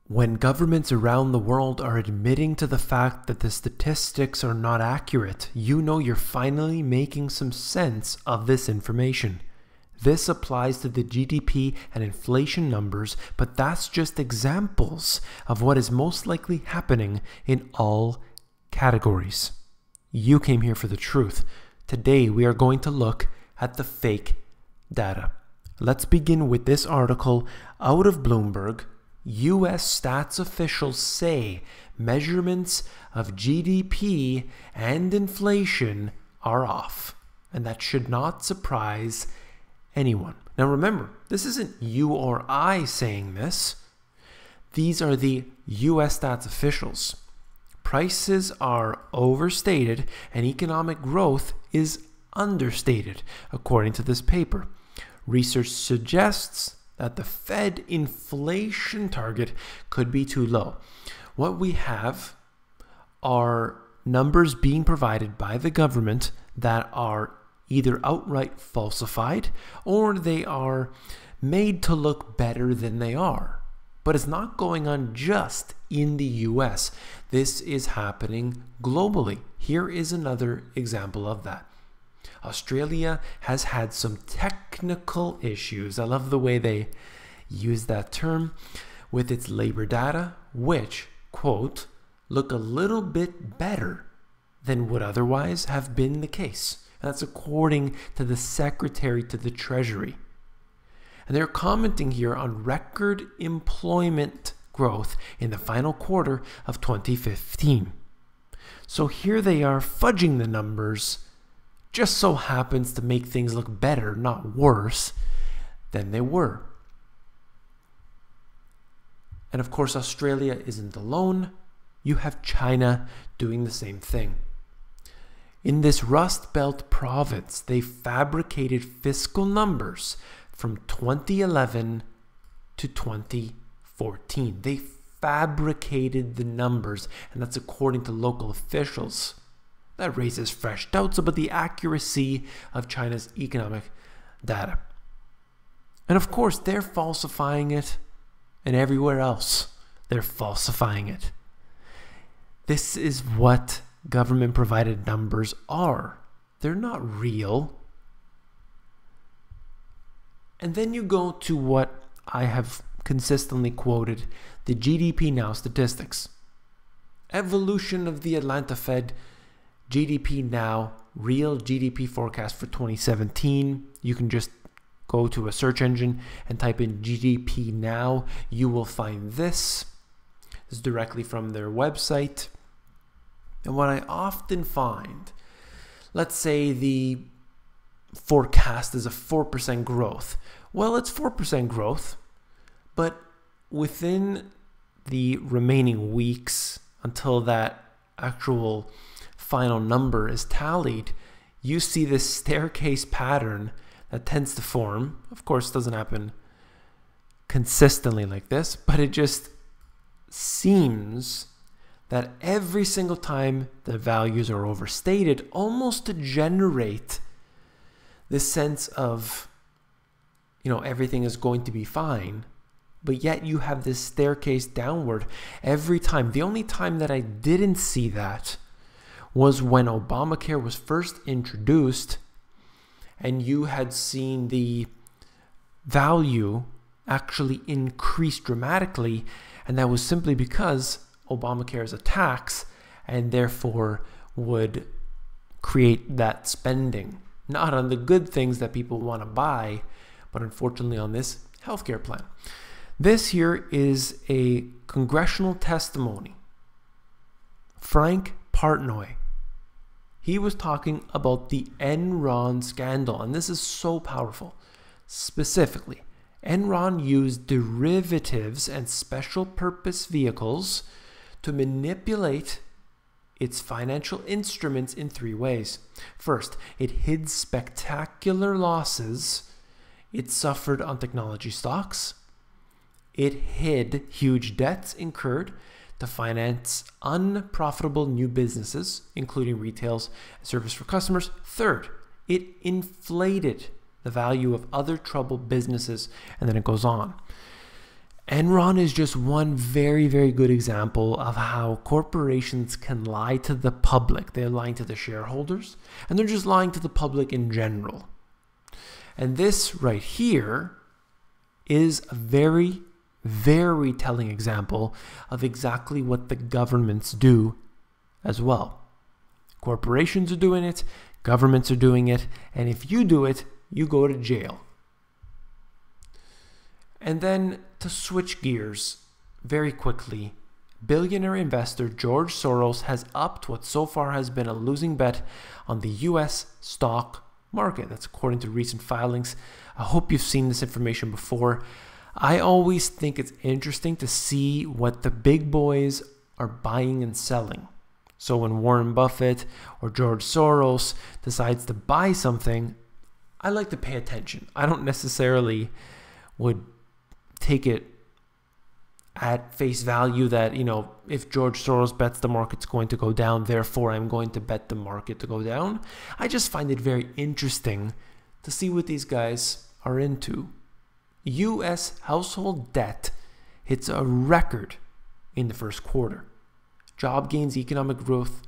When governments around the world are admitting to the fact that the statistics are not accurate, you know you're finally making some sense of this information. This applies to the GDP and inflation numbers, but that's just examples of what is most likely happening in all categories. You came here for the truth. Today we are going to look at the fake data. Let's begin with this article out of Bloomberg. U.S. stats officials say measurements of GDP and inflation are off, and that should not surprise anyone. Now remember, this isn't you or I saying this. These are the U.S. stats officials. Prices are overstated and economic growth is understated, according to this paper. Research suggests that the Fed inflation target could be too low. What we have are numbers being provided by the government that are either outright falsified or they are made to look better than they are. But it's not going on just in the US. This is happening globally. Here is another example of that. Australia has had some technical issues. I love the way they use that term with its labor data, which, quote, look a little bit better than would otherwise have been the case. That's according to the Secretary to the Treasury. And they're commenting here on record employment growth in the final quarter of 2015. So here they are fudging the numbers, just so happens to make things look better, not worse, than they were. And of course, Australia isn't alone. You have China doing the same thing. In this Rust Belt province, they fabricated fiscal numbers from 2011 to 2014. They fabricated the numbers, and that's according to local officials. That raises fresh doubts about the accuracy of China's economic data. And of course, they're falsifying it, and everywhere else, they're falsifying it. This is what government-provided numbers are. They're not real. And then you go to what I have consistently quoted, the GDP Now statistics. Evolution of the Atlanta Fed GDP Now, real GDP forecast for 2017. You can just go to a search engine and type in GDP Now. You will find this. This is directly from their website. And what I often find, let's say the forecast is a 4% growth. Well, it's 4% growth, but within the remaining weeks until that actual final number is tallied, you see this staircase pattern that tends to form. Of course, it doesn't happen consistently like this, but it just seems that every single time the values are overstated, almost to generate this sense of, everything is going to be fine, but yet you have this staircase downward every time. The only time that I didn't see that was when Obamacare was first introduced and you had seen the value actually increase dramatically, and that was simply because Obamacare is a tax and therefore would create that spending, not on the good things that people want to buy, but unfortunately on this healthcare plan. This here is a congressional testimony. Frank Partnoy. He was talking about the Enron scandal, and this is so powerful. Specifically, Enron used derivatives and special purpose vehicles to manipulate its financial instruments in 3 ways. First, it hid spectacular losses it suffered on technology stocks. It hid huge debts incurred to finance unprofitable new businesses, including retails and service for customers. Third, it inflated the value of other troubled businesses, and then it goes on. Enron is just one very, very good example of how corporations can lie to the public. They're lying to the shareholders, and they're just lying to the public in general. And this right here is a very, very telling example of exactly what the governments do as well. Corporations are doing it, governments are doing it, and if you do it, you go to jail. And then to switch gears very quickly, billionaire investor George Soros has upped what so far has been a losing bet on the US stock market. That's according to recent filings. I hope you've seen this information before. I always think it's interesting to see what the big boys are buying and selling. So when Warren Buffett or George Soros decides to buy something, I like to pay attention. I don't necessarily would take it at face value that, if George Soros bets the market's going to go down, therefore I'm going to bet the market to go down. I just find it very interesting to see what these guys are into. U.S. household debt hits a record in the first quarter. Job gains, economic growth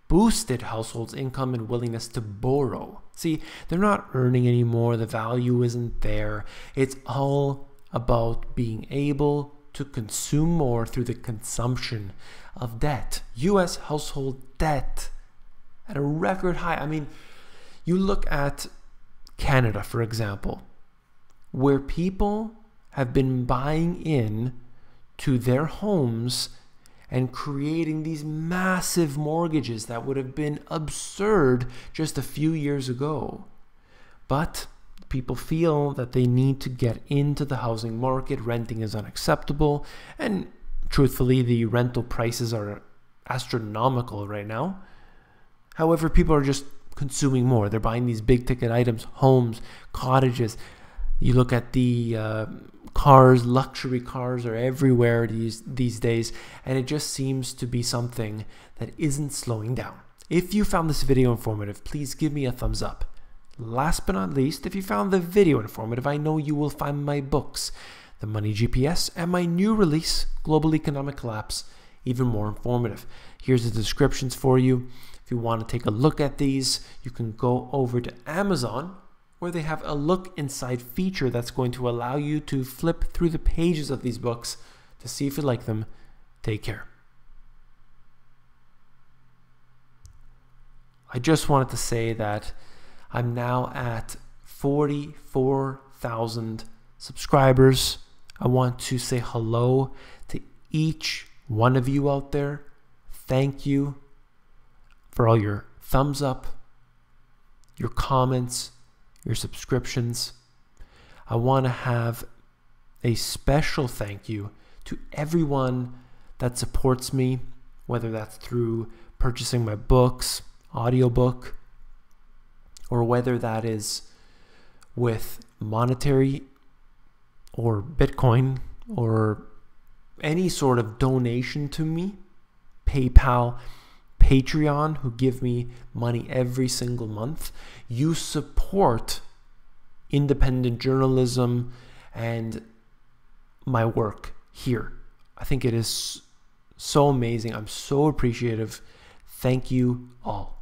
boosted households' income and willingness to borrow. See, they're not earning anymore. The value isn't there. It's all about being able to consume more through the consumption of debt. U.S. household debt at a record high. I mean, you look at Canada, for example, where people have been buying in to their homes and creating these massive mortgages that would have been absurd just a few years ago. But people feel that they need to get into the housing market. Renting is unacceptable. And truthfully, the rental prices are astronomical right now. However, people are just consuming more. They're buying these big ticket items, homes, cottages. You look at the cars, luxury cars are everywhere these days, and it just seems to be something that isn't slowing down. If you found this video informative, please give me a thumbs up. Last but not least, if you found the video informative, I know you will find my books, The Money GPS, and my new release, Global Economic Collapse, even more informative. Here's the descriptions for you. If you want to take a look at these, you can go over to Amazon, where they have a look inside feature that's going to allow you to flip through the pages of these books to see if you like them. Take care. I just wanted to say that I'm now at 44,000 subscribers. I want to say hello to each one of you out there. Thank you for all your thumbs up, your comments, your subscriptions. I want to have a special thank you to everyone that supports me, whether that's through purchasing my books, audiobook, or whether that is with monetary or Bitcoin or any sort of donation to me, PayPal, Patreon, who give me money every single month. You support independent journalism and my work here. I think it is so amazing. I'm so appreciative. Thank you all.